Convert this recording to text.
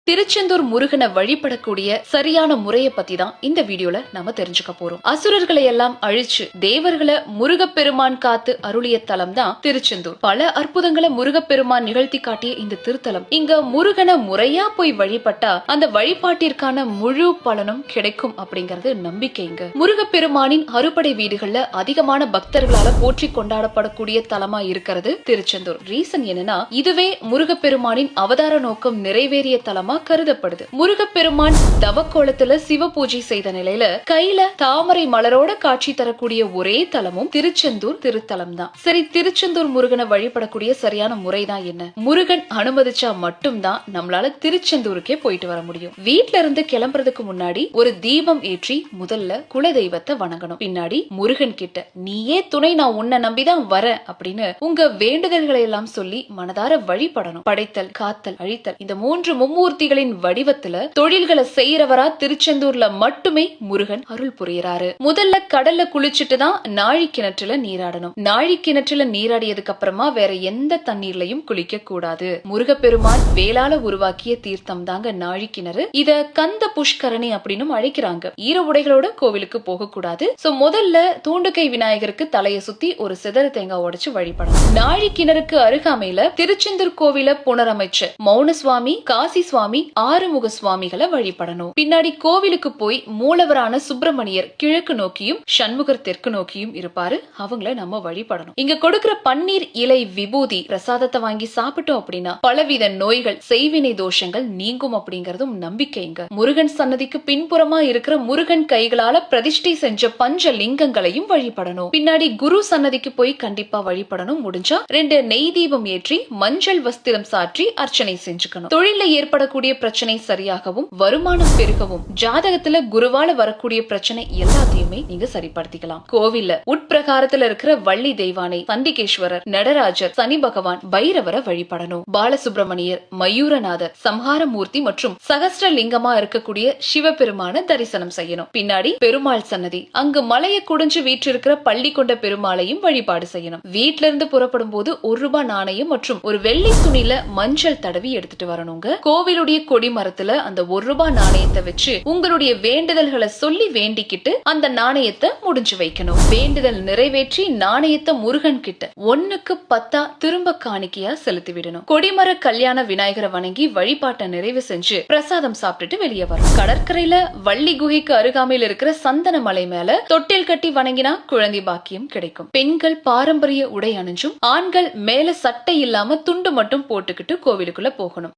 திருச்செந்தூர் முருகனை வழிபடக்கூடிய சரியான முறையை பத்தி தான் இந்த வீடியோல நம்ம தெரிஞ்சுக்க போறோம். அசுரர்களை எல்லாம் அழிச்சு தேவர்களை முருகப்பெருமான் காத்து அருளிய தலம் தான் திருச்செந்தூர். பல அற்புதங்களை முருகப்பெருமான் நிகழ்த்தி காட்டிய இந்த திருத்தலம், இங்க முருகனை முறையா போய் வழிபட்டா அந்த வழிபாட்டிற்கான முழு பலனும் கிடைக்கும் அப்படிங்கறது நம்பிக்கைங்க. முருகப்பெருமானின் அறுபடை வீடுகள்ல அதிகமான பக்தர்களால போற்றி கொண்டாடப்படக்கூடிய தலமா இருக்கிறது திருச்செந்தூர். ரீசன் என்னன்னா, இதுவே முருகப்பெருமானின் அவதார நோக்கம் நிறைவேறிய தலமா கருதப்படுது. முருகப்பெருமான் தவக்கோலத்துல சிவ பூஜை செய்த நிலையில கையில தாமரை மலரோட காட்சி தரக்கூடிய ஒரே தலமும் திருச்செந்தூர் திருத்தலம் தான். சரி, திருச்செந்தூர் முருகனை வழிபடக்கூடிய சரியான முறை தான் என்ன? முருகன் அனுமதிச்சா மட்டும்தான் நம்மளால திருச்செந்தூருக்கே போயிட்டு வர முடியும். வீட்ல இருந்து கிளம்புறதுக்கு முன்னாடி ஒரு தீபம் ஏற்றி முதல்ல குலதெய்வத்தை வணங்கணும். பின்னாடி முருகன் கிட்ட நீயே துணை, நான் உன்னை நம்பிதான் வர அப்படின்னு உங்க வேண்டுதல்களை எல்லாம் சொல்லி மனதார வழிபடணும். படைத்தல், காத்தல், அழித்தல் இந்த மூன்று மும்மூர்த்திகளின் வடிவத்துல தொழில்களை செய்யறவரா திருச்செந்தூர்ல மட்டுமே முருகன் அருள் புரியுறாரு. முதல்ல கடல்ல குளிச்சுட்டு தான் நாழி கிணற்றுல நீராடணும். நாழி கிணற்றுல நீராடியதுக்கு அப்புறமா வேற எந்த தண்ணீர்லயும் குளிக்க கூடாது. முருகப்பெருமான் வேளால உருவாக்கிய தீர்த்தம் தாங்க நாழி கிணறு. இத கந்த புஷ்கரணி அப்படின்னு அழைக்கிறாங்க. ஈர உடைகளோட கோவிலுக்கு போக கூடாது. சோ முதல்ல தூண்டுகை விநாயகருக்கு தலையை சுத்தி ஒரு சிதற தேங்காய் உடைச்சு வழிபடணும். நாழி கிணறுக்கு அருகாமையில திருச்செந்தூர் கோவில புனரமைச்ச மௌன சுவாமி, காசி சுவாமி, ஆறுமுக சுவாமிகளை வழிபடணும். பின்னாடி கோவிலுக்கு போய் மூலவரான சுப்பிரமணியர் கிழக்கு நோக்கியும் சண்முகர் தெற்கு நோக்கியும் இருப்பாரு. அவங்கள நம்ம வழிபடணும். இங்க கொடுக்கிற பன்னீர் இலை விபூதி பிரசாதத்தை வாங்கி சாப்பிட்டோம் அப்படின்னா பலவித நோய்கள், செய்வினை தோஷங்கள் நீங்கும் அப்படிங்கறதும் நம்பிக்கைங்க. முருகன் சன்னதிக்கு பின்புறமா இருக்கிற முருகன் கைகளால பிரதிஷ்டை செஞ்ச பஞ்ச லிங்கங்களையும் வழிபடணும். பின்னாடி குரு சன்னதிக்கு போய் கண்டிப்பா வழிபடணும். முடிஞ்சா 2 நெய் தீபம் ஏற்றி மஞ்சள் வஸ்திரம் சாற்றி அர்ச்சனை செஞ்சுக்கணும். தொழில ஏற்படக்கூடிய பிரச்சனை சரியாகவும், வருமானம் பெருகவும், ஜாதகத்துல குருவால வரக்கூடிய பிரச்சனை எல்லாத்தையுமே நீங்க சரிப்படுத்திக்கலாம். கோவில்ல உட்பிரகாரத்துல இருக்கிற வள்ளி தெய்வானை, சண்டிகேஸ்வரர், நடராஜர், சனி பகவான், பைரவரை வழிபடணும். பாலசுப்ரமணியர், மயூரநாதர், சம்ஹாரமூர்த்தி மற்றும் சகஸ்ரலிங்கமா இருக்கக்கூடிய சிவபெருமான தரிசனம் செய்யணும். பின்னாடி பெருமாள் சன்னதி, அங்கு மலையை குடிஞ்சு வீற்றிருக்கிற பள்ளி கொண்ட பெருமாளையும் வழிபாடு செய்யணும். வீட்ல இருந்து புறப்படும் போது ₹1 நாணயம் மற்றும் ஒரு வெள்ளி துணியில மஞ்சள் தடவி எடுத்துட்டு வரணுங்க. கோவிலுடைய கொடிமரத்துல அந்த ₹1 நாணயத்தை வச்சு உங்களுடைய வேண்டுதல்களை சொல்லி வேண்டிக்கிட்டு அந்த நாணயத்தை முடிஞ்சு வைக்கணும். வேண்டுதல் நிறைவேற்றி நாணயத்தை முருகன் கிட்ட 1க்கு 10 திரும்ப காணிக்கையா செலுத்தி விடணும். கொடிமர கல்யாண விநாயகரை வணங்கி வழிபாட்டை நிறைவு செஞ்சு பிரசாதம் சாப்பிட்டுட்டு வெளியே வரும். கடற்கரையில வள்ளி குகைக்கு அருகாமையில் இருக்கிற சந்தன மலை மேல தொட்டில் கட்டி வணங்கினா குழந்தை பாக்கியம் கிடைக்கும். பெண்கள் பாரம்பரிய உடை அணிஞ்சும், ஆண்கள் மேல சட்டை இல்லாம துண்டு மட்டும் போட்டுக்கிட்டு கோவிலுக்குள்ள போகணும்.